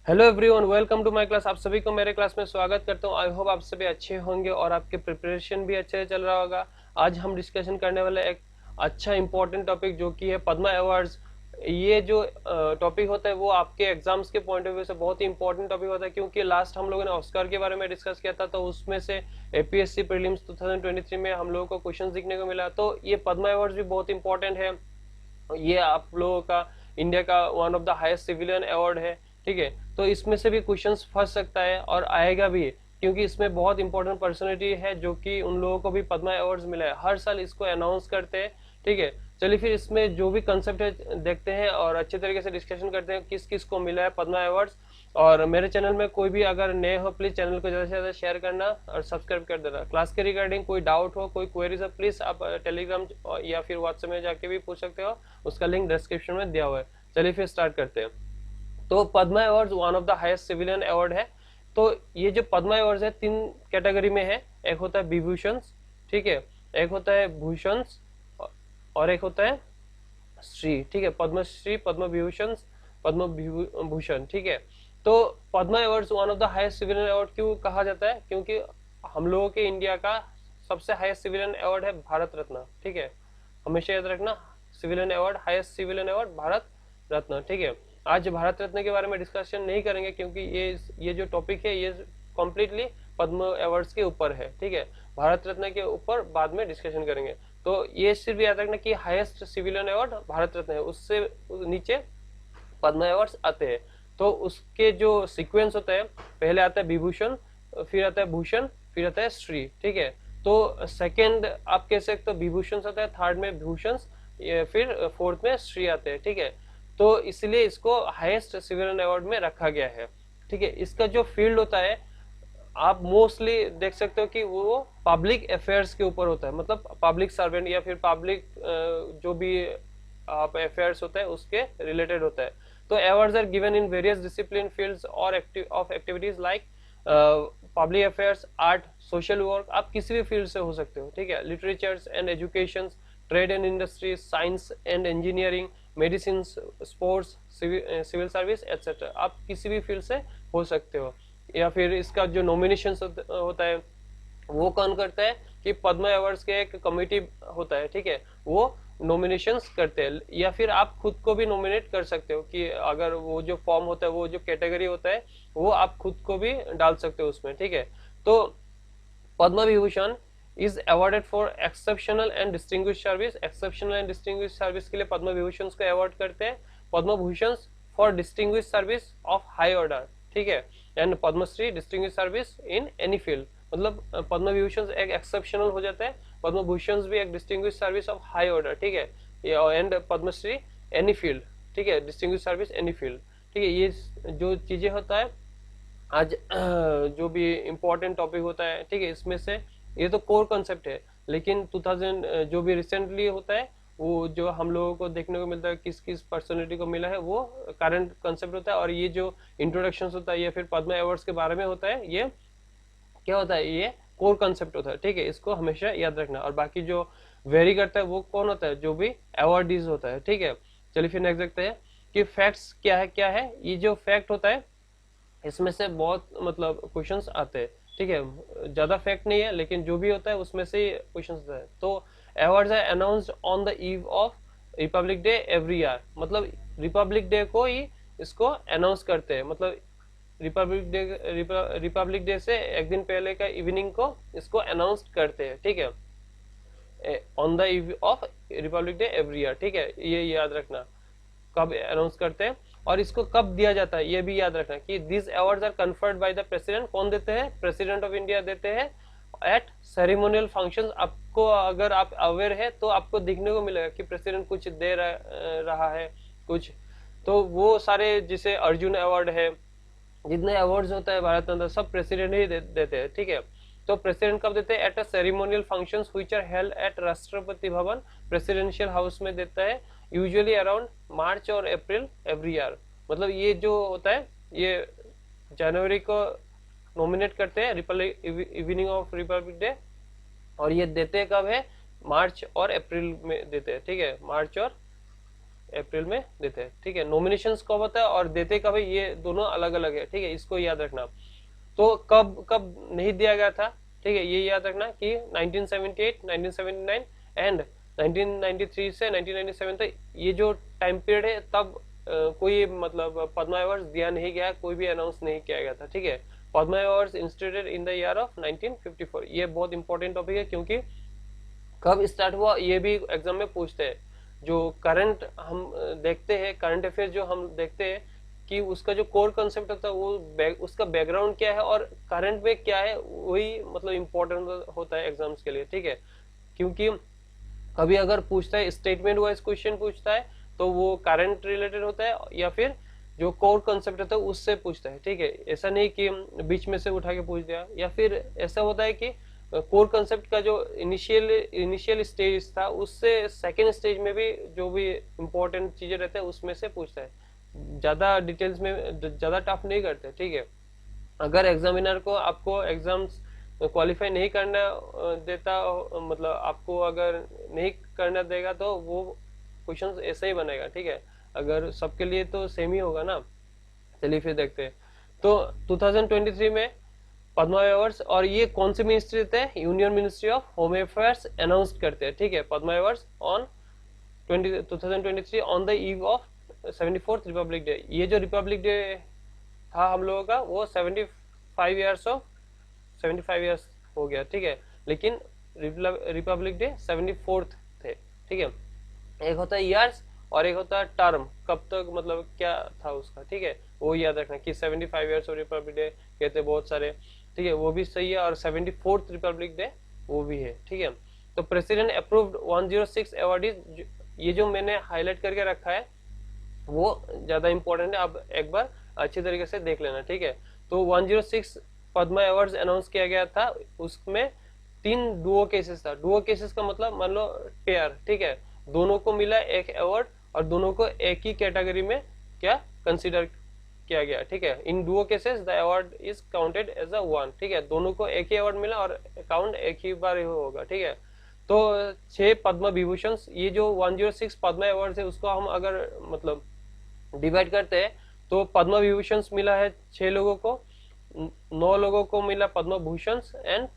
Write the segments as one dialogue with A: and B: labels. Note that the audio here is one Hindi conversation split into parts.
A: Hello everyone, welcome to my class. आप सभी को मेरे क्लास में स्वागत करता हूं। आई होप आप सभी अच्छे होंगे और आपके प्रिपरेशन भी अच्छे से चल रहा होगा। आज हम डिस्कशन करने वाले एक अच्छा इंपॉर्टेंट टॉपिक जो कि है पद्मा अवार्ड्स। ये जो टॉपिक होता है वो आपके एग्जाम्स के पॉइंट ऑफ व्यू से बहुत ही इंपॉर्टेंट टॉपिक होता है, क्योंकि लास्ट हम लोगों ने ऑस्कर के बारे में डिस्कस किया था, तो उसमें से एपीएससी प्रीलिम्स 2023 में हम लोगों को क्वेश्चन सीखने को मिला। तो ये पद्मा अवार्ड्स भी बहुत इंपॉर्टेंट है। ये आप लोगों का इंडिया का one of the highest civilian award है। ठीक है, तो इसमें से भी क्वेश्चंस फंस सकता है और आएगा भी, क्योंकि इसमें बहुत इंपॉर्टेंट पर्सनालिटी है जो कि उन लोगों को भी पद्मा अवार्ड्स मिला है। हर साल इसको अनाउंस करते हैं। ठीक है, चलिए फिर इसमें जो भी कंसेप्ट है देखते हैं और अच्छे तरीके से डिस्कशन करते हैं किस किस को मिला है पद्मा अवार्ड्स। और मेरे चैनल में कोई भी अगर नए हो, प्लीज चैनल को ज्यादा से ज्यादा शेयर करना और सब्सक्राइब कर देना। क्लास के रिगार्डिंग कोई डाउट हो, कोई क्वेरीज हो, प्लीज आप टेलीग्राम या फिर व्हाट्सएप में जाके भी पूछ सकते हो। उसका लिंक डिस्क्रिप्शन में दिया हुआ है। चलिए फिर स्टार्ट करते हैं। तो Padma award one of the highest civilian award है। तो ये जो पद्मा अवार्ड है तीन कैटेगरी में है। एक होता है विभूषण, ठीक है, एक होता है भूषण और एक होता है श्री। ठीक है, पद्मश्री, पद्म विभूषण, पद्म भूषण। ठीक है, तो Padma award one of the highest civilian award क्यों कहा जाता है? क्योंकि हम लोगों के इंडिया का सबसे हाईएस्ट सिविलियन अवार्ड है भारत रत्न। ठीक है, हमेशा याद रखना, civilian award, highest civilian award Bharat Ratna. ठीक है, आज भारत रत्न के बारे में डिस्कशन नहीं करेंगे, क्योंकि ये जो टॉपिक है ये कम्प्लीटली पद्म अवार्ड्स के ऊपर है। ठीक है, भारत रत्न के ऊपर बाद में डिस्कशन करेंगे। तो ये सिर्फ याद रखना कि हाईएस्ट सिविलियन अवार्ड भारत रत्न है, उससे नीचे पद्म अवार्ड्स आते हैं। तो उसके जो सीक्वेंस होता है, पहले आता है विभूषण, फिर आता है भूषण, फिर आता है श्री। ठीक है, तो सेकंड आप कह सकते हो विभूषण आता है, थर्ड में भूषण, फिर फोर्थ में श्री आते हैं। ठीक है, तो इसलिए इसको हाईएस्ट सिविलियन अवार्ड में रखा गया है। ठीक है, इसका जो फील्ड होता है आप मोस्टली देख सकते हो कि वो पब्लिक अफेयर्स के ऊपर होता है, मतलब पब्लिक सर्वेंट या फिर पब्लिक जो भी आप अफेयर्स होता है उसके रिलेटेड होता है। तो awards are given in various discipline fields और of activities like public affairs, art, social work. आप किसी भी फील्ड से हो सकते हो। ठीक है, literatures and education, trade and industry, science and engineering, medicine, sports, civil service etcetera. आप किसी भी फील्ड से हो सकते हो। या फिर इसका जो नॉमिनेशन होता है वो कौन करता है कि पद्मा अवार्ड्स के एक कमेटी होता है। ठीक है, वो नॉमिनेशंस करते हैं, या फिर आप खुद को भी नॉमिनेट कर सकते हो कि अगर वो जो फॉर्म होता है, वो जो कैटेगरी होता है, वो आप खुद को भी डाल सकते हो उसमें। ठीक है, तो Padma Vibhushan is awarded for exceptional and distinguish service. Exceptional and distinguish service के लिए पद्म विभूषण को अवार्ड करते हैं। Padma Bhushan for distinguish service of high order. ठीक है, and Padmashri distinguish service in any field. मतलब पद्म विभूषण एक एक्सेप्शनल हो जाता है, पद्म भूषण भी एक distinguish service of high order. ठीक है, एंड पद्मश्री एनी फील्ड। ठीक है, डिस्टिंग्विश सर्विस एनी फील्ड। ठीक है, ये जो चीजें होता है आज जो भी इम्पोर्टेंट टॉपिक होता है। ठीक है, इसमें से ये तो कोर कॉन्सेप्ट है, लेकिन 2000 जो भी रिसेंटली होता है वो जो हम लोगों को देखने को मिलता है किस किस पर्सनैलिटी को मिला है, वो करंट कॉन्सेप्ट होता है। और ये जो इंट्रोडक्शन होता है या फिर पद्मा अवार्ड्स के बारे में होता है, ये क्या होता है, ये कोर कॉन्सेप्ट होता है। ठीक है, इसको हमेशा याद रखना। और बाकी जो वेरी करता है वो कौन होता है, जो भी अवार्डीज होता है। ठीक है, चलिए फिर नेक्स्ट देखते हैं कि फैक्ट्स क्या है। क्या है ये जो फैक्ट होता है, इसमें से बहुत मतलब क्वेश्चंस आते हैं। ठीक है, ज्यादा फैक्ट नहीं है, लेकिन जो भी होता है उसमें से क्वेश्चंस आते हैं। तो awards are announced on the eve of Republic Day every year. मतलब रिपब्लिक डे को ही इसको अनाउंस करते हैं। मतलब रिपब्लिक डे से एक दिन पहले का इवनिंग को इसको अनाउंस करते हैं। ठीक है, on the eve of Republic Day every year. ठीक है, ये याद रखना कब अनाउंस करते हैं और इसको कब दिया जाता है, ये भी याद रखना कि this awards are conferred by the president. कौन देते हैं? प्रेसिडेंट ऑफ इंडिया देते हैं एट सेरेमोनियल फंक्शंस। आपको अगर आप अवेयर है तो आपको देखने को मिलेगा कि प्रेसिडेंट कुछ दे रहा है कुछ। तो वो सारे जिसे अर्जुन अवार्ड है, जितने अवार्ड्स होता है भारत में अंदर, सब प्रेसिडेंट ही देते हैं। ठीक है, तो प्रेसिडेंट कब देते हैं? At a ceremonial functions which are held at Rashtrapati Bhavan, presidential house में देता है, यूजुअली अराउंड मार्च और अप्रैल एवरी ईयर। मतलब ये जो होता है ये जनवरी को नॉमिनेट करते हैं, Republic evening of Republic day, और ये देते कब है? मार्च और अप्रैल में देते हैं। ठीक है, मार्च और अप्रैल में देते हैं, ठीक है। नॉमिनेशंस कब होता है और देते कब है, ये दोनों अलग अलग है, ठीक है, इसको याद रखना। तो कब कब नहीं दिया गया था, ठीक है, ये याद रखना कि 1978, 1979 एंड 1993 से 1997 तक ये जो टाइम पीरियड है, तब कोई मतलब पद्मा अवार्ड दिया नहीं गया, कोई भी अनाउंस नहीं किया गया था, ठीक है। Padma award instituted in the year of 1954, ये बहुत इंपॉर्टेंट टॉपिक है क्योंकि कब स्टार्ट हुआ ये भी एग्जाम में पूछते हैं। जो करंट हम देखते हैं, करंट अफेयर जो हम देखते हैं कि उसका जो कोर कंसेप्ट होता है वो उसका बैकग्राउंड क्या है और करंट में क्या है, वही मतलब इम्पोर्टेंट होता है एग्जाम्स के लिए, ठीक है। क्योंकि कभी अगर पूछता है स्टेटमेंट वाइज क्वेश्चन पूछता है तो वो करंट रिलेटेड होता है, या फिर जो कोर कंसेप्ट होता है उससे पूछता है, ठीक है। ऐसा नहीं कि बीच में से उठा के पूछ दिया, या फिर ऐसा होता है कि कोर कंसेप्ट का जो इनिशियल स्टेज था उससे सेकेंड स्टेज में भी जो भी इम्पोर्टेंट चीजें रहते हैं उसमें से पूछता है। ज्यादा डिटेल्स में ज्यादा टफ नहीं करते, ठीक है। अगर एग्जामिनर को आपको एग्जाम्स क्वालिफाई नहीं करना देता, मतलब आपको अगर नहीं करना देगा तो वो क्वेश्चन ऐसा ही बनेगा, ठीक है। अगर सबके लिए तो सेम ही होगा ना। चलिए फिर देखते हैं। तो 2023 में पद्मा अवार्ड्स, और ये कौन से मिनिस्ट्री देते हैं, union ministry of home affairs announce करते हैं, ठीक है, Padma awards on 2023 on the eve of 74th Republic day. ये जो रिपब्लिक डे था हम लोगों का वो 75 ईयर्स हो गया, ठीक है, लेकिन रिपब्लिक डे 74th थे, ठीक है। एक होता है ईयर्स और एक होता है टर्म, कब तक मतलब क्या था उसका, ठीक है, वो याद रखना कि 75 ईयर्स ऑफ रिपब्लिक डे कहते हैं बहुत सारे, ठीक है, वो भी सही है। और 74th रिपब्लिक डे वो भी है, ठीक है। तो प्रेसिडेंट अप्रूव्ड 106 अवार्डीज, ये जो मैंने हाईलाइट करके रखा है वो ज्यादा इंपॉर्टेंट है, अब एक बार अच्छी तरीके से देख लेना, ठीक है। तो 106 पद्मा अवार्ड्स अनाउंस किया गया था, उसमें 3 डुओ केसेस था। डुओ केसेस का मतलब मान लो पेयर, ठीक है, दोनों को मिला एक अवार्ड और दोनों को एक ही कैटेगरी में क्या कंसीडर किया गया, ठीक है। In duo cases the award is counted as a one, ठीक है, दोनों को एक ही अवार्ड मिला और काउंट एक ही बार होगा, ठीक है। तो 6 पद्म विभूषण, ये जो 106 पद्मा अवार्ड है उसको हम अगर मतलब डिवाइड करते हैं तो पद्म विभूषण मिला है 6 लोगों को, 9 लोगों को मिला पद्म भूषण एंड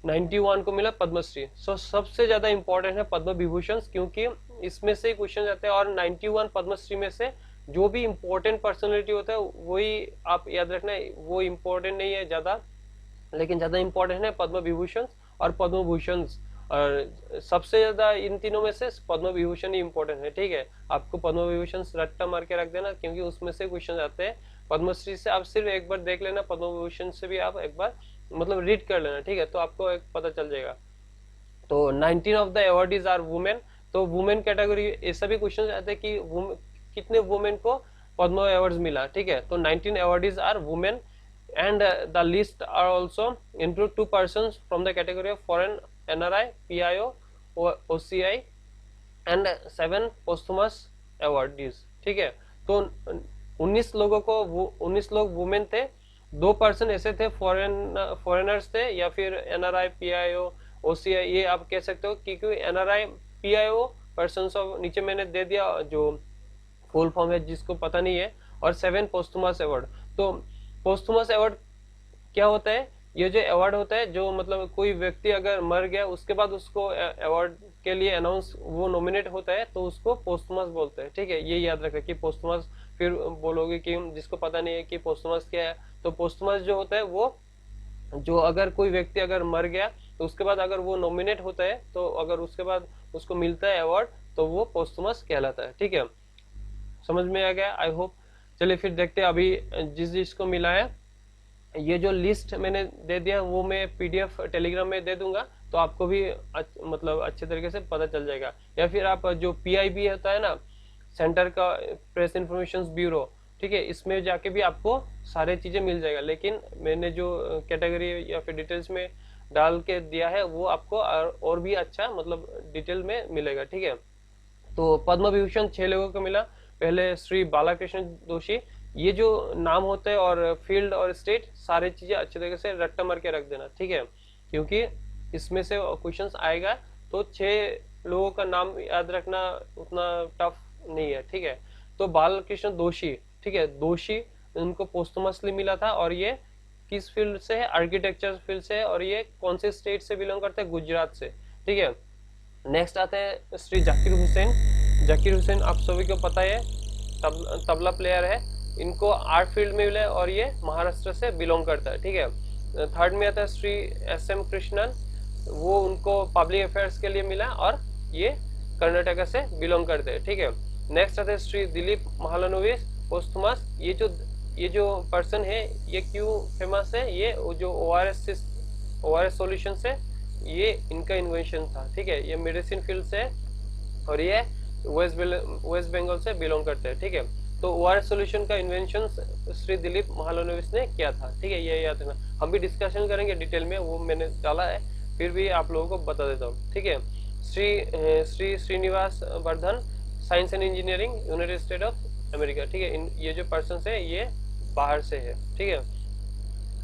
A: 91 को मिला पद्मश्री। सो सबसे ज्यादा इंपॉर्टेंट है पद्म विभूषण, क्योंकि इसमें से क्वेश्चन जाते हैं, और 91 पद्मश्री में से जो भी इंपॉर्टेंट पर्सनैलिटी होता है वही आप याद रखना, वो इंपॉर्टेंट नहीं है ज्यादा, लेकिन ज्यादा इंपॉर्टेंट है पद्म विभूषण और पद्म भूषण। और सबसे ज्यादा इन तीनों में से पद्म विभूषण ही इंपॉर्टेंट है, ठीक है। आपको पद्म विभूषण रट्टा मार के रख देना, क्योंकि उसमें से क्वेश्चन आते हैं। पद्मश्री से आप सिर्फ एक बार देख लेना, पद्म विभूषण से भी आप एक बार मतलब रीड कर लेना, ठीक है, तो आपको एक पता चल जाएगा। तो 19 of the awardees are women, तो वुमेन कैटेगरी ऐसा भी क्वेश्चन आते हैं कि कितने वुमेन को पद्म अवार्ड मिला, ठीक है। तो 19 awardees are women and the list are also include 2 persons from the category of foreign NRI, PIO, OCI and 7 posthumous awardees, ठीक है। तो 19 लोगों को 19 लोग वुमेन थे, 2 पर्सन ऐसे थे फॉरेनर्स थे, या फिर NRI, PIO, OCI, ये आप कह सकते हो, क्योंकि NRI, PIO पर्सन ऑफ, नीचे मैंने दे दिया जो फुल फॉर्म है जिसको पता नहीं है, और 7 पोस्थुमस अवार्ड। तो पोस्थुमस अवार्ड क्या होता है, ये जो अवार्ड होता है जो मतलब कोई व्यक्ति अगर मर गया उसके बाद उसको अवार्ड के लिए अनाउंस वो नॉमिनेट होता है तो उसको पोस्थुमस बोलते हैं, ठीक है। ये याद रखें कि पोस्थुमस, फिर बोलोगे कि जिसको पता नहीं है कि पोस्थुमस क्या है, तो पोस्थुमस जो होता है वो जो अगर कोई व्यक्ति अगर मर गया तो उसके बाद अगर वो नॉमिनेट होता है तो अगर उसके बाद उसको मिलता है अवार्ड तो वो पोस्थुमस कहलाता है, ठीक है। समझ में आ गया, आई होप। चलिए फिर देखते हैं अभी जिस जिसको मिला है, ये जो लिस्ट मैंने दे दिया वो मैं PDF टेलीग्राम में दे दूंगा, तो आपको भी मतलब अच्छे तरीके से पता चल जाएगा। या फिर आप जो PIB होता है ना, सेंटर का प्रेस इंफॉर्मेशन ब्यूरो, ठीक है, इसमें जाके भी आपको सारे चीजें मिल जाएगा, लेकिन मैंने जो कैटेगरी या फिर डिटेल्स में डाल के दिया है वो आपको और भी अच्छा मतलब डिटेल में मिलेगा, ठीक है। तो पद्म विभूषण 6 लोगों को मिला। पहले श्री बालाकृष्ण जोशी, ये जो नाम होते हैं और फील्ड और स्टेट सारी चीजें अच्छे तरीके से रट्टा मार के रख देना, ठीक है, क्योंकि इसमें से क्वेश्चंस आएगा। तो 6 लोगों का नाम याद रखना उतना टफ नहीं है, ठीक है। तो बालकृष्ण दोषी, ठीक है, दोषी उनको पोस्टमसली मिला था, और ये किस फील्ड से है, आर्किटेक्चर फील्ड से है, और ये कौन से स्टेट से बिलोंग करते हैं, गुजरात से, ठीक है। नेक्स्ट आते हैं श्री जाकिर हुसैन। जाकिर हुसैन आप सभी को पता है, तबला प्लेयर है, इनको आर्ट फील्ड में मिला है, और ये महाराष्ट्र से बिलोंग करता है, ठीक है। थर्ड में आता है श्री SM कृष्णन, वो उनको पब्लिक अफेयर्स के लिए मिला, और ये कर्नाटक से बिलोंग करते हैं, ठीक है। नेक्स्ट आते हैं श्री दिलीप महालनोबिस पोस्थुमस। ये जो पर्सन है ये क्यों फेमस है, ये जो ORS सॉल्यूशन से ये इनका इन्वेंशन था, ठीक है। ये मेडिसिन फील्ड से, और ये वेस्ट बंगाल से बिलोंग करते हैं, ठीक है। तो ORS सॉल्यूशन का इन्वेंशन श्री दिलीप महालनोबिस ने किया था, ठीक है, ये याद रखना। हम भी डिस्कशन करेंगे डिटेल में, वो मैंने डाला है, फिर भी आप लोगों को बता देता हूँ, ठीक है। Shri Srinivas Vardhan, science and engineering, United States of America, ठीक है। ये जो पर्सन है ये बाहर से है, ठीक है।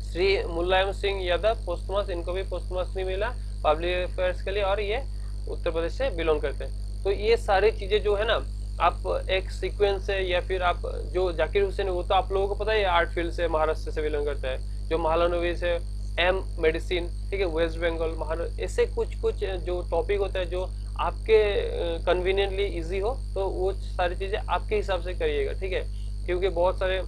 A: श्री मुलायम सिंह यादव पोस्टमस, इनको भी पोस्टमस नहीं मिला पब्लिक अफेयर्स के लिए, और ये उत्तर प्रदेश से बिलोंग करते हैं। तो ये सारी चीजें जो है ना, आप एक सीक्वेंस से, या फिर आप जो जाकिर हुसैन वो तो आप लोगों को पता है आर्ट फील्ड से महाराष्ट्र से बिलोंग करता है, जो महालनोबिस है M मेडिसिन, ठीक है, वेस्ट बंगाल महाराष्ट्र। ऐसे कुछ जो टॉपिक होता है जो आपके कन्वीनियंटली इजी हो, तो वो सारी चीजें आपके हिसाब से करिएगा, ठीक है। क्योंकि बहुत सारे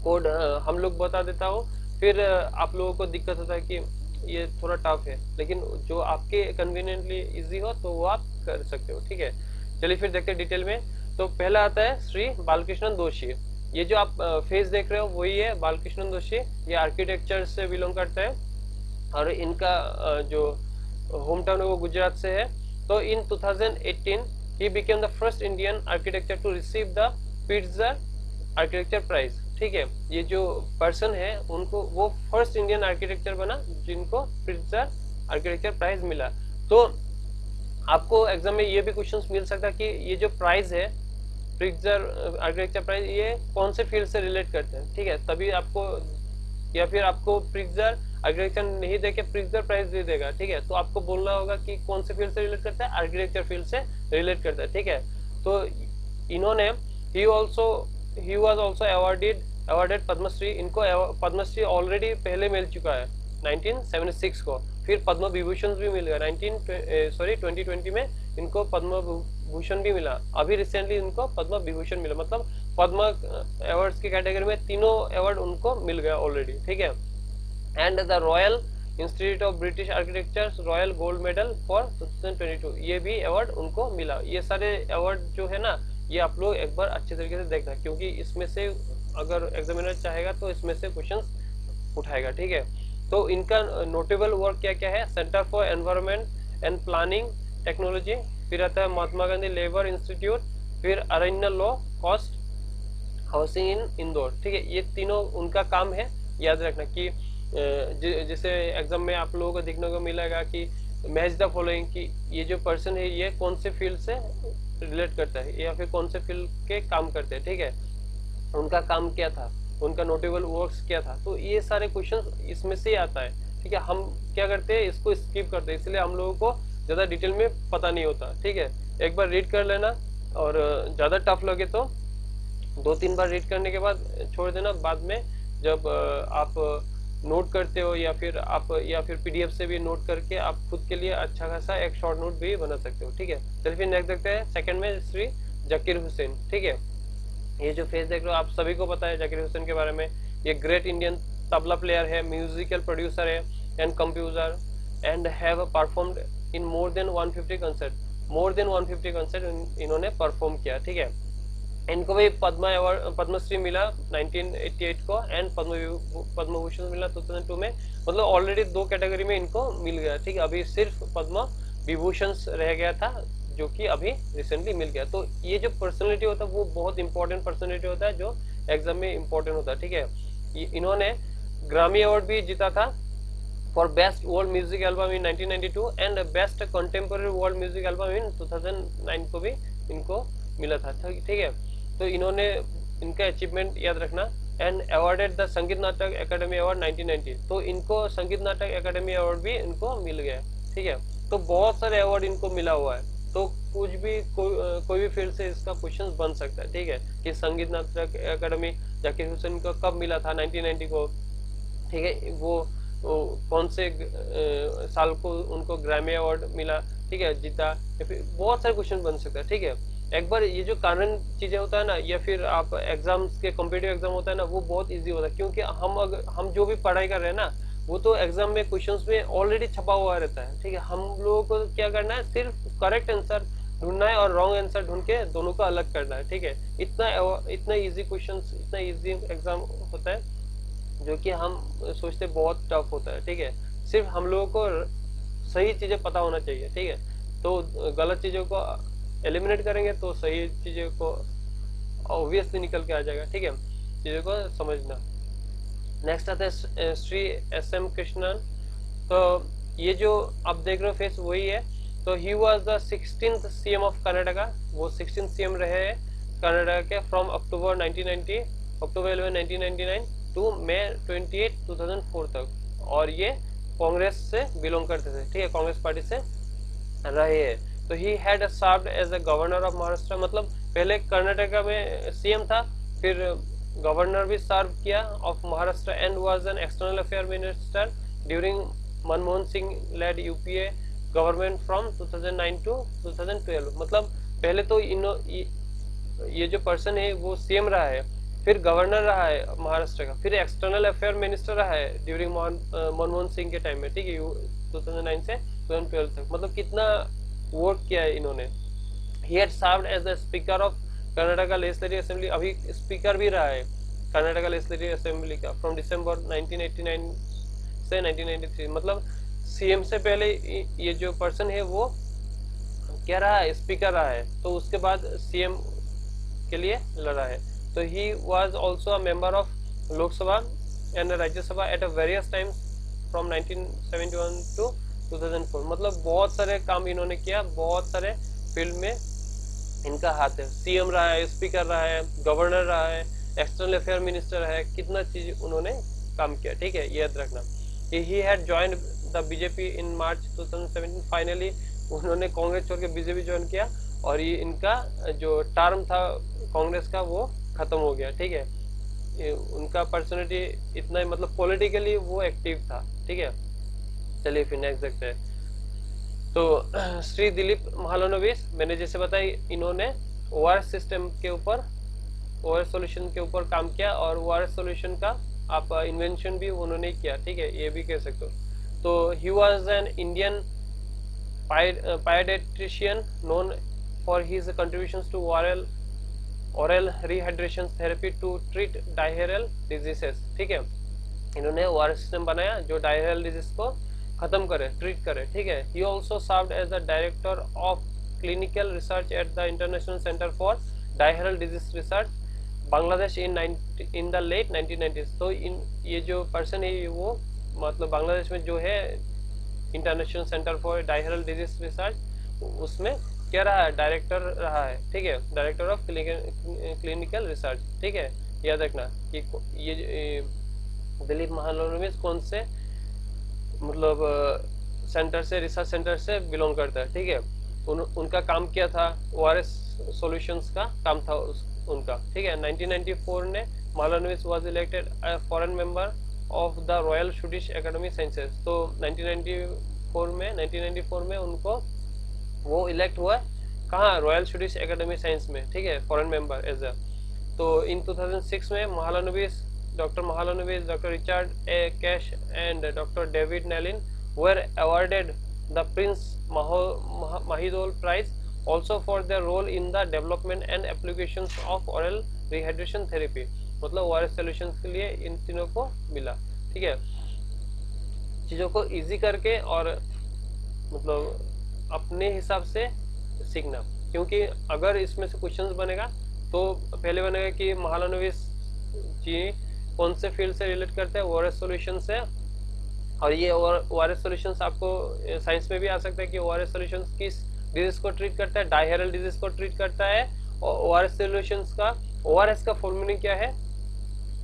A: कोड हम लोग बता देता हो, फिर आप लोगों को दिक्कत होता है कि ये थोड़ा टफ है, लेकिन जो आपके कन्वीनियंटली इजी हो तो वो आप कर सकते हो, ठीक है। चलिए फिर देखते हैं डिटेल में। तो पहला आता है श्री बालकृष्णन दोषी। ये जो आप फेस देख रहे हो वही है बालकृष्णन दोषी, ये आर्किटेक्चर से बिलोंग करता है, और इनका जो होम टाउन है वो गुजरात से है। तो in 2018 he became the first Indian architecture to receive the Pritzker architecture prize, ठीक है। ये जो पर्सन है उनको वो फर्स्ट इंडियन आर्किटेक्चर बना जिनको पिट्जर आर्किटेक्चर प्राइज मिला। तो आपको एग्जाम में ये भी क्वेश्चंस मिल सकता है कि ये जो प्राइज है पिट्जर आर्किटेक्चर प्राइज, ये कौन से फील्ड से रिलेट करते हैं, ठीक है। तभी आपको, या फिर आपको पिट्जर आर्किटेक्चर नहीं देके पिट्जर प्राइज दे देगा, ठीक है। तो आपको बोलना होगा कि कौन से फील्ड से रिलेट करता है, आर्किटेक्चर फील्ड से रिलेट करता है, ठीक है। तो इन्होंने he was also awarded Padmashri. इनको पद्मश्री ऑलरेडी पहले मिल चुका है 1976 को, फिर पद्म विभूषण भी मिल गया 2020 में इनको पद्म भूषण भी मिला। अभी रिसेंटली इनको पद्म विभूषण मिला, मतलब पद्म अवार्ड्स की कैटेगरी में तीनों अवार्ड उनको मिल गया ऑलरेडी, ठीक है। And the royal institute of British architecture royal gold medal for 2022, ये भी अवार्ड उनको मिला। ये सारे अवार्ड जो है ना, ये आप लोग एक बार अच्छे तरीके से देखना, क्योंकि इसमें से अगर एग्जामिनर चाहेगा तो इसमें से क्वेश्चंस उठाएगा, ठीक है। तो इनका नोटेबल वर्क क्या क्या है, centre for environment and planning technology, फिर आता है महात्मा गांधी लेबर इंस्टीट्यूट, फिर Aranya low cost housing in Indore, ठीक है। ये तीनों उनका काम है। याद रखना कि जैसे एग्जाम में आप लोगों को देखने को मिलेगा कि मैच द फॉलोइंग, कि ये जो पर्सन है ये कौन से फील्ड से रिलेट करता है, या फिर कौन से फील्ड के काम करते हैं, ठीक है, उनका काम क्या था, उनका नोटेबल वर्क्स क्या था। तो ये सारे क्वेश्चंस इसमें से आता है, ठीक है। हम क्या करते हैं, इसको स्किप करते हैं, इसलिए हम लोगों को ज्यादा डिटेल में पता नहीं होता, ठीक है। एक बार रीड कर लेना, और ज्यादा टफ लगे तो 2-3 बार रीड करने के बाद छोड़ देना। बाद में जब आप नोट करते हो, या फिर PDF से भी नोट करके आप खुद के लिए अच्छा खासा एक शॉर्ट नोट भी बना सकते हो, ठीक है। चलिए फिर नेक्स्ट देखते हैं सेकंड में श्री जाकिर हुसैन, ठीक है। ये जो फेस देख रहे हो आप सभी को पता है जाकिर हुसैन के बारे में। ये ग्रेट इंडियन तबला प्लेयर है, म्यूजिकल प्रोड्यूसर है and composer, and have performed in more than 150 concert इन्होंने परफॉर्म किया, ठीक है। इनको भी पद्मश्री मिला 1988 को, एंड पद्म भूषण मिला 2002 में। मतलब ऑलरेडी 2 कैटेगरी में इनको मिल गया, ठीक है। अभी सिर्फ पद्म विभूषण रह गया था, जो कि अभी रिसेंटली मिल गया। तो ये जो पर्सनैलिटी होता है वो बहुत इंपॉर्टेंट पर्सनैलिटी होता है, जो एग्जाम में इंपॉर्टेंट होता है, ठीक है। इन्होंने ग्रामी अवार्ड भी जीता था for best world music album in 1992 and best contemporary world music album in 2009 को भी इनको मिला था, ठीक है। तो इन्होंने इनका अचीवमेंट याद रखना। एंड अवार्डेड द संगीत नाटक एकेडमी अवार्ड 1990, तो इनको संगीत नाटक एकेडमी अवार्ड भी इनको मिल गया, ठीक है। तो बहुत सारे अवार्ड इनको मिला हुआ है, तो कुछ भी कोई भी फील्ड से इसका क्वेश्चन बन सकता है, ठीक है। कि संगीत नाट्य अकादमी जाकिर हुसैन को कब मिला था, 1990 को, ठीक है। वो कौन से साल को उनको ग्रैमी अवार्ड मिला, ठीक है, जीता, या फिर बहुत सारे क्वेश्चन बन सकता है, ठीक है। एक बार ये जो कारण चीजें होता है ना, या फिर आप एग्जाम्स के कॉम्पिटिटिव एग्जाम होता है ना, वो बहुत इजी होता है, क्योंकि हम जो भी पढ़ाई कर रहे हैं ना, वो तो एग्जाम में क्वेश्चंस में ऑलरेडी छपा हुआ रहता है, ठीक है। हम लोगों को क्या करना है, सिर्फ करेक्ट आंसर ढूंढना है और रॉन्ग आंसर ढूंढ के दोनों को अलग करना है, ठीक है। इतना इजी क्वेश्चंस, इतना इजी एग्जाम होता है, जो कि हम सोचते बहुत टफ होता है, ठीक है। सिर्फ हम लोगों को सही चीजें पता होना चाहिए, ठीक है। तो गलत चीजों को एलिमिनेट करेंगे तो सही चीजों को ऑब्वियसली निकल के आ जाएगा, ठीक है। चीजों को समझना। नेक्स्ट आता है श्री SM कृष्णन। तो ये जो आप देख रहे हो फेस वही है। तो he was the 16th CM of Karnataka, वो 16th CM रहे हैं कर्नाटका के फ्रॉम अक्टूबर 11 1999 टू May 28 2004 तक। और ये कांग्रेस से बिलोंग करते थे, ठीक है, कांग्रेस पार्टी से रहे हैं। तो he had served as a governor of Maharashtra, मतलब पहले कर्नाटका में CM था, फिर गवर्नर भी सर्व किया of Maharashtra, and was an external affair minister during Manmohan Singh led UPA government from 2009 to 2012। मतलब पहले तो ये जो पर्सन है वो CM रहा है, फिर गवर्नर रहा है महाराष्ट्र का, फिर एक्सटर्नल अफेयर मिनिस्टर रहा है ड्यूरिंग मनमोहन सिंह के टाइम में, ठीक है, 2009 से 2012 तक। मतलब कितना वर्क किया है इन्होंने। He had served as the speaker of Karnataka legislative assembly, अभी स्पीकर भी रहा है कर्नाटका लेजिस्लेटिव असेंबली का फ्रॉम दिसंबर 1989 से 1993। मतलब CM से पहले ये जो पर्सन है वो क्या रहा है, स्पीकर रहा है, तो उसके बाद CM के लिए लड़ा है। तो he was also a member of Lok Sabha and Rajya Sabha at a various times from 1971 to 2004। मतलब बहुत सारे काम इन्होंने किया, बहुत सारे फील्ड में इनका हाथ है। CM रहा है, स्पीकर रहा है, गवर्नर रहा है, एक्सटर्नल अफेयर मिनिस्टर है, कितना चीज उन्होंने काम किया, ठीक है, याद रखना। He had joined the BJP in March 2017। Finally उन्होंने कांग्रेस छोड़ के BJP ज्वाइन किया, और ये इनका जो टर्म था कांग्रेस का वो खत्म हो गया, ठीक है। उनका पर्सनैलिटी इतना, मतलब पॉलिटिकली वो एक्टिव था, ठीक है। चलिए फिर नेक्स्ट देखते हैं। तो श्री दिलीप महालनोबिस, मैंने जैसे बताया, इन्होंने ORS सिस्टम के ऊपर, ORS सॉल्यूशन के ऊपर काम किया, और ORS सॉल्यूशन का आप इन्वेंशन भी उन्होंने किया, ठीक है, ये भी कह सकते हो। तो he was an Indian paediatrician known for his contributions to oral rehydration therapy to treat diarrheal diseases, ठीक है। इन्होंने ORS सिस्टम बनाया जो डायरियल डिजीज को खत्म करे, ट्रीट करे, ठीक है। He also served as the director of clinical research at the international centre for diarrhoeal disease research Bangladesh in the late 1990s। तो ये जो पर्सन है वो मतलब बांग्लादेश में जो है international centre for diarrhoeal disease research, उसमें क्या रहा है, डायरेक्टर रहा है, ठीक है, डायरेक्टर ऑफ क्लिनिकल रिसर्च, ठीक है। याद रखना कि ये दिलीप महालनोबिस कौन से मतलब सेंटर से, रिसर्च सेंटर से बिलोंग करता है, ठीक है। उनका काम किया था ORS सॉल्यूशंस का काम था उनका, ठीक है। 1994 ने Mahalanobis was elected a foreign member of the royal Swedish academy sciences. तो 1994 में उनको वो इलेक्ट हुआ कहाँ, रॉयल स्वीडिश एकेडमी साइंस में, ठीक है, फॉरेन मेंबर एज अ। तो इन 2006 में Mahalanobis, doctor Mahalanobis, doctor Richard A Cash and doctor David Nalin were awarded the Prince Mahidol Prize also for their role in the development and applications of oral rehydration therapy। मतलब ORS solutions के लिए इन तीनों को मिला, ठीक है। चीजों को इजी करके और मतलब अपने हिसाब से सीखना, क्योंकि अगर इसमें से क्वेश्चंस बनेगा तो पहले बनेगा कि महालनोबिस जी कौन से फील्ड से रिलेट करते हैं, ORS सॉल्यूशन से। और ये ORS सॉल्यूशंस आपको साइंस में भी आ सकता है कि ORS सॉल्यूशंस किस डिजीज को ट्रीट करता है, डायरियल डिजीज को ट्रीट करता है। और ORS सॉल्यूशंस का, ORS का फुल मीनिंग क्या है,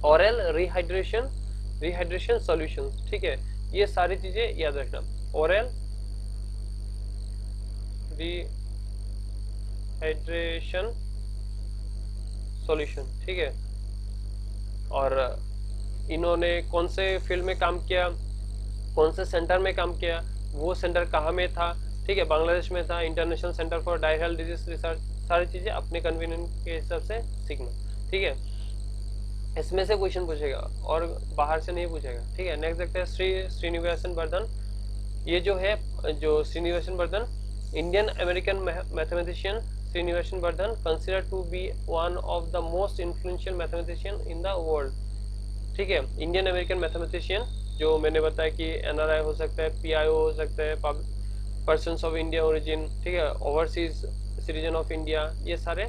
A: ओरल रिहाइड्रेशन सॉल्यूशंस, ठीक है। ये सारी चीजें याद रखना, ओरल हाइड्रेशन सॉल्यूशन, ठीक है। और इन्होंने कौन से फील्ड में काम किया, कौन से सेंटर में काम किया, वो सेंटर कहाँ में था, ठीक है, बांग्लादेश में था, international centre for diarrhoeal disease research, सारी चीजें अपने कन्वीनियंट के हिसाब से सीखना, ठीक है। इसमें से क्वेश्चन पूछेगा और बाहर से नहीं पूछेगा, ठीक है। नेक्स्ट देखते हैं श्रीनिवासन वर्धन। ये जो है, जो Srinivasan Vardhan, Indian American mathematician Srinivasan Vardhan considered to be one of the most influential mathematician in the world, ठीक है। इंडियन अमेरिकन मैथमेटिशियन, जो मैंने बताया कि एनआरआई हो सकता है, पीआईओ हो सकता है, पर्सन्स ऑफ इंडिया ओरिजिन, ठीक है, ओवरसीज सिटीजन ऑफ इंडिया, ये सारे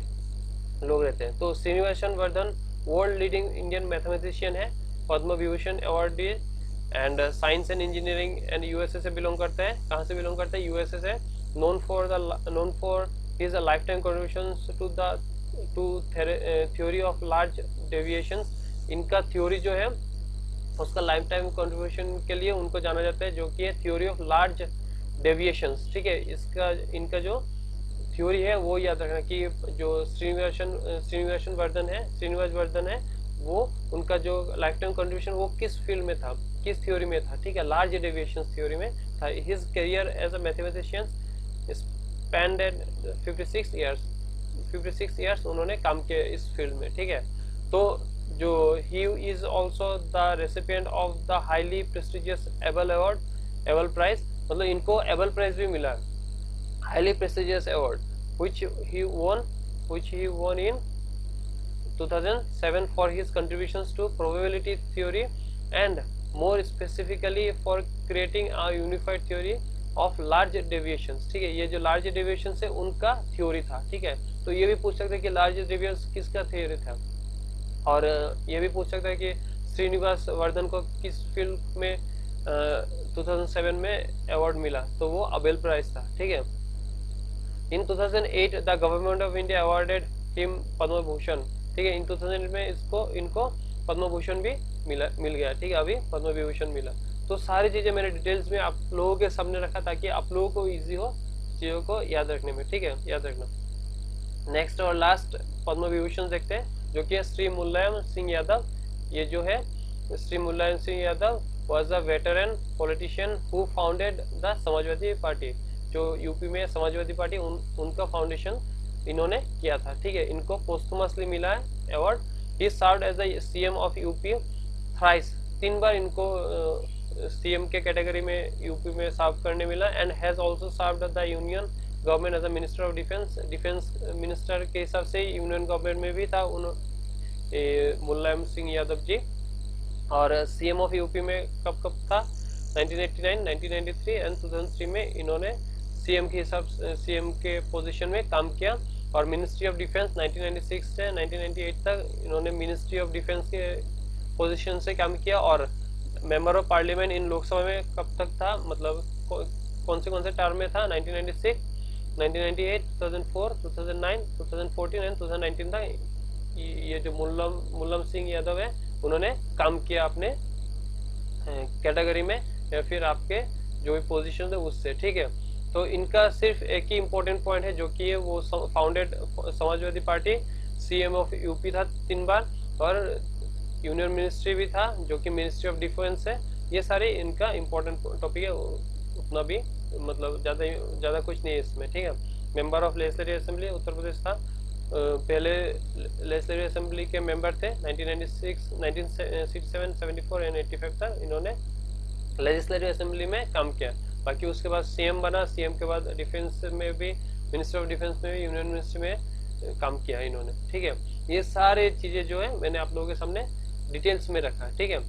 A: लोग रहते हैं। तो Srinivasan Vardhan world leading Indian mathematician है, Padma Vibhushan awardee and science and engineering and USA से बिलोंग करता है। कहाँ से बिलोंग करता है? यूएसए से। Known for his lifetime contributions to theory of large deviations. इनका थ्योरी जो है उसका लाइफ टाइम कॉन्ट्रीब्यूशन के लिए उनको जाना जाता है, जो कि है थ्योरी ऑफ लार्ज डेविएशंस, ठीक है। इनका जो थ्योरी है वो याद रखना कि जो श्रीनिवास वर्धन है, वो उनका जो लाइफ टाइम कंट्रीब्यूशन वो किस फील्ड में था, किस थ्योरी में था, ठीक है, लार्ज डेविएशंस थ्योरी में था। His career as a mathematician spanned 56 years उन्होंने काम किया इस फील्ड में, ठीक है। तो जो he is also the recipient of the highly prestigious Abel award, Abel prize, मतलब इनको एबल प्राइज भी मिला, highly prestigious award which he won in 2007 for his contributions to probability theory and more specifically for creating a unified theory of large deviations, ठीक है। ये जो large deviations है उनका थ्योरी था, ठीक है। तो ये भी पूछ सकते हैं कि large deviations किसका थ्योरी था, और ये भी पूछ सकता है कि श्रीनिवास वर्धन को किस फील्ड में 2007 में अवार्ड मिला, तो वो अबेल प्राइज था, ठीक है। In 2008 the government of India awarded him Padma Bhushan, ठीक है। इन 2008 में इनको पद्म भूषण भी मिल गया, ठीक है। अभी पद्म विभूषण मिला। तो सारी चीजें मैंने डिटेल्स में आप लोगों के सामने रखा ताकि आप लोगों को इजी हो चीजों को याद रखने में, ठीक है, याद रखना। नेक्स्ट और लास्ट पद्म विभूषण देखते हैं, जो कि है श्री मुलायम सिंह यादव। ये जो है Shri Mulayam Singh Yadav was a veteran politician who founded the Samajwadi party. जो यूपी में समाजवादी पार्टी, उनका फाउंडेशन इन्होंने किया था, ठीक है। इनको पोस्टमसली मिला है award. He served as the CM of UP thrice, 3 बार इनको सीएम के कैटेगरी में यूपी में सर्व करने मिला। And has also served the union government as a minister of defence. Defence minister के हिसाब से यूनियन गवर्नमेंट में भी था मुलायम सिंह यादव जी। और सीएम ऑफ यूपी में कब था? 1989, 1993 एंड 2003 में इन्होंने सीएम के पोजीशन में काम किया। और मिनिस्ट्री ऑफ डिफेंस 1996 से 1998 तक इन्होंने मिनिस्ट्री ऑफ डिफेंस के पोजीशन से काम किया। और member of parliament in Lok Sabha में कब तक था, मतलब कौन से टर्म में था? 1996, 1998, 2004, 2009, 2014 एंड 2019 तक ये जो मुलायम सिंह यादव है उन्होंने काम किया अपने कैटेगरी में या फिर आपके जो भी पोजीशन है उससे, ठीक है। तो इनका सिर्फ एक ही इम्पोर्टेंट पॉइंट है, जो कि वो founded Samajwadi party, CM of UP था 3 बार, और यूनियन मिनिस्ट्री भी था जो कि मिनिस्ट्री ऑफ डिफेंस है। ये सारे इनका इम्पोर्टेंट टॉपिक है, उतना भी मतलब ज़्यादा कुछ नहीं है इसमें, ठीक है। Member of legislative assembly Uttar Pradesh था, पहले लेजिस्लेटिव असेंबली के मेंबर थे 1996, 1967, 74 एंड 85 तक इन्होंने लेजिस्लेटिव असेंबली में काम किया। बाकी उसके बाद सीएम बना, सीएम के बाद डिफेंस में भी, मिनिस्टर ऑफ डिफेंस में भी, यूनियन मिनिस्ट्री में काम किया इन्होंने, ठीक है। ये सारे चीजें जो है मैंने आप लोगों के सामने डिटेल्स में रखा, ठीक है,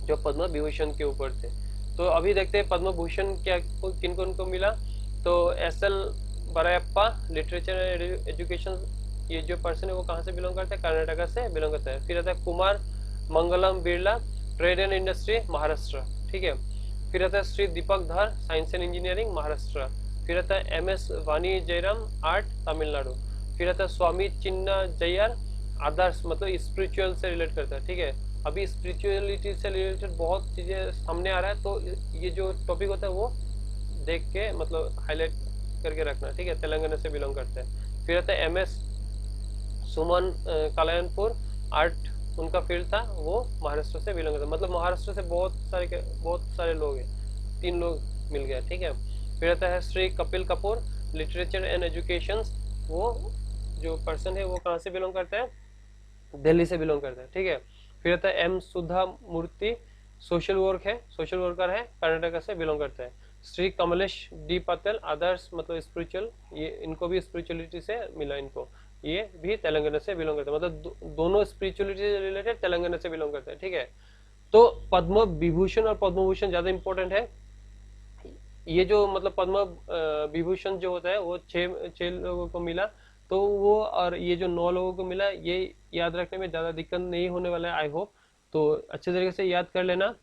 A: जो पद्म विभूषण के ऊपर थे। तो अभी देखते हैं पद्म भूषण क्या किनको मिला। तो एसएल बरायप्पा, लिटरेचर एंड एजुकेशन, ये जो पर्सन है वो कहाँ से बिलोंग करता है? कर्नाटका से बिलोंग करता है। फिर आता है Kumar Mangalam Birla, trade and industry, Maharashtra, ठीक है। फिर आता है श्री दीपक धर, साइंस एंड इंजीनियरिंग, महाराष्ट्र। फिर आता है एमएस वानी जयराम, आर्ट, तमिलनाडु। फिर आता है स्वामी चिन्ना जय्यर, आदर्श, मतलब स्पिरिचुअल से रिलेट करता है, ठीक है। अभी स्पिरिचुअलिटी से रिलेटेड बहुत चीजें सामने आ रहा है, तो ये जो टॉपिक होता है वो देख के मतलब हाईलाइट करके रखना, ठीक है। तेलंगाना से बिलोंग करता है। फिर आता है MS सुमन कल्याणपुर, आर्ट उनका फील्ड था, वो महाराष्ट्र से बिलोंग करता है। मतलब महाराष्ट्र से बहुत सारे लोग हैं, 3 लोग मिल गए, ठीक है। फिर आता है Shri Kapil Kapoor, literature and education, वो जो पर्सन है वो कहाँ से बिलोंग करता है, दिल्ली से बिलोंग करता है, ठीक है। फिर आता है M सुधा मूर्ति, सोशल वर्कर है, कर्नाटक से बिलोंग करता है। श्री कमलेश D पटेल, आदर्श मतलब स्पिरिचुअल, ये इनको भी स्पिरिचुअलिटी से मिला इनको, ये भी तेलंगाना से बिलोंग करते हैं। मतलब दोनों स्पिरिचुअलिटी से रिलेटेड तेलंगाना से बिलोंग करते हैं, ठीक है। तो पद्म विभूषण और पद्म भूषण ज्यादा इंपॉर्टेंट है। ये जो मतलब पद्म विभूषण जो होता है वो छह लोगों को मिला, तो वो, और ये जो 9 लोगों को मिला, ये याद रखने में ज्यादा दिक्कत नहीं होने वाला है, आई होप। तो अच्छे तरीके से याद कर लेना,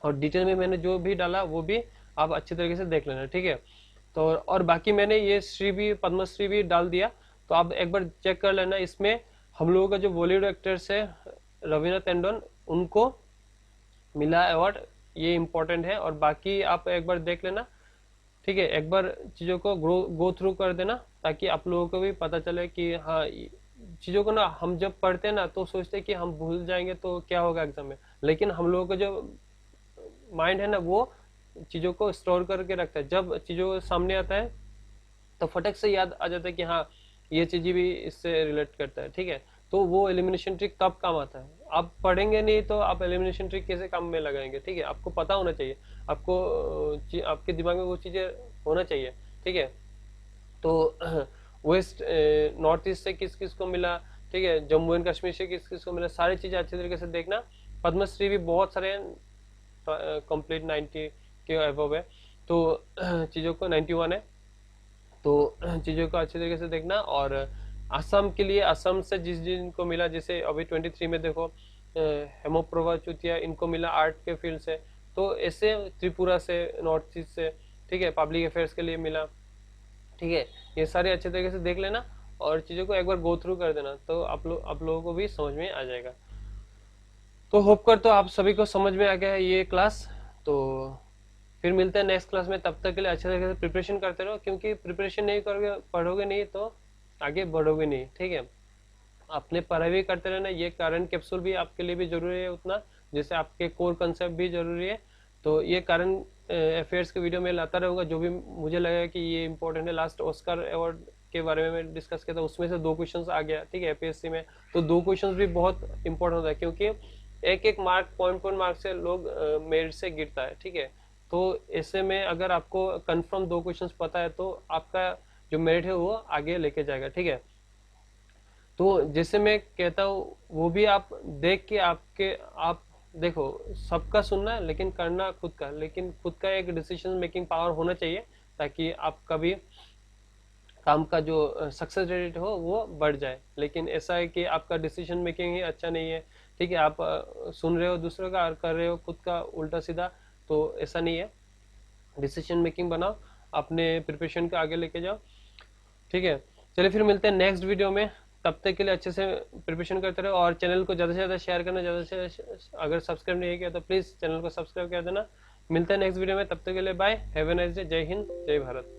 A: और डिटेल में मैंने जो भी डाला वो भी आप अच्छे तरीके से देख लेना, ठीक है। तो और बाकी मैंने ये पद्मश्री भी डाल दिया, तो आप एक बार चेक कर लेना। इसमें हम लोगों का जो बॉलीवुड एक्टर्स है रवीना टंडन, उनको मिला अवार्ड, ये इम्पोर्टेंट है। और बाकी आप एक बार देख लेना, ठीक है। एक बार चीज़ों को गो थ्रू कर देना, ताकि आप लोगों को भी पता चले कि हाँ, चीज़ों को ना हम जब पढ़ते हैं ना तो सोचते हैं कि हम भूल जाएंगे तो क्या होगा एग्जाम में, लेकिन हम लोगों का जो माइंड है ना वो चीज़ों को स्टोर करके रखता है। जब चीज़ों सामने आता है तो फटक से याद आ जाता है कि हाँ, ये चीज़ भी इससे रिलेट करता है, ठीक है। तो वो एलिमिनेशन ट्रिक तब काम आता है। आप पढ़ेंगे नहीं तो आप एलिमिनेशन ट्रिक कैसे काम में लगाएंगे, ठीक है। आपको पता होना चाहिए, आपको आपके दिमाग में वो चीज़ें होना चाहिए, ठीक है। तो वेस्ट नॉर्थ ईस्ट से किस किस को मिला, ठीक है, जम्मू एंड कश्मीर से किस किस को मिला, सारी चीज़ें अच्छे तरीके से देखना। पद्मश्री भी बहुत सारे कंप्लीट 90 के अबव है, तो चीज़ों को 91 है, तो चीज़ों को अच्छे तरीके से देखना। और असम के लिए, असम से जिनको मिला, जैसे अभी 23 में देखो हेमोप्रभा चुतिया, इनको मिला आर्ट के फील्ड से। तो ऐसे त्रिपुरा से, नॉर्थ ईस्ट से, ठीक है, पब्लिक अफेयर्स के लिए मिला, ठीक है। ये सारे अच्छे तरीके से देख लेना और चीज़ों को एक बार गो थ्रू कर देना, तो आप लोगों को भी समझ में आ जाएगा। तो होप कर तो आप सभी को समझ में आ गया है ये क्लास। तो फिर मिलते हैं नेक्स्ट क्लास में, तब तक के लिए अच्छे तरीके से प्रिपरेशन करते रहो, क्योंकि प्रिपरेशन नहीं करोगे, पढ़ोगे नहीं तो आगे बढ़ोगे नहीं, ठीक है। अपने पढ़ाई भी करते रहना, ये करंट कैप्सूल भी आपके लिए भी जरूरी है उतना, जैसे आपके कोर कंसेप्ट भी जरूरी है। तो ये करंट अफेयर्स के वीडियो में लाता रहूँगा, जो भी मुझे लगेगा कि ये इंपॉर्टेंट है। लास्ट ऑस्कर अवार्ड के बारे में मैं डिस्कस किया था, उसमें से 2 क्वेश्चंस आ गया, ठीक है, APSC में। तो 2 क्वेश्चंस भी बहुत इंपॉर्टेंट होता है, क्योंकि एक मार्क, पॉइंट मार्क से लोग मेरिट से गिरता है, ठीक है। तो ऐसे में अगर आपको कंफर्म 2 क्वेश्चंस पता है तो आपका जो मेरिट है वो आगे लेके जाएगा, ठीक है। तो जैसे मैं कहता हूँ वो भी आप देख के आप देखो, सबका सुनना है लेकिन करना खुद का, लेकिन खुद का एक डिसीजन मेकिंग पावर होना चाहिए, ताकि आपका भी काम का जो सक्सेस रेट हो वो बढ़ जाए। लेकिन ऐसा है कि आपका डिसीजन मेकिंग ही अच्छा नहीं है, ठीक है, आप सुन रहे हो दूसरों का और कर रहे हो खुद का उल्टा सीधा, तो ऐसा नहीं है। डिसीजन मेकिंग बनाओ, अपने प्रिपरेशन को आगे लेके जाओ, ठीक है। चलिए फिर मिलते हैं नेक्स्ट वीडियो में, तब तक के लिए अच्छे से प्रिपरेशन करते रहो, और चैनल को ज़्यादा से ज़्यादा शेयर करना, ज़्यादा से अगर सब्सक्राइब नहीं किया तो प्लीज़ चैनल को सब्सक्राइब कर देना। मिलते हैं नेक्स्ट वीडियो में, तब तक के लिए bye, have a nice day, Jai Hind, जय भारत।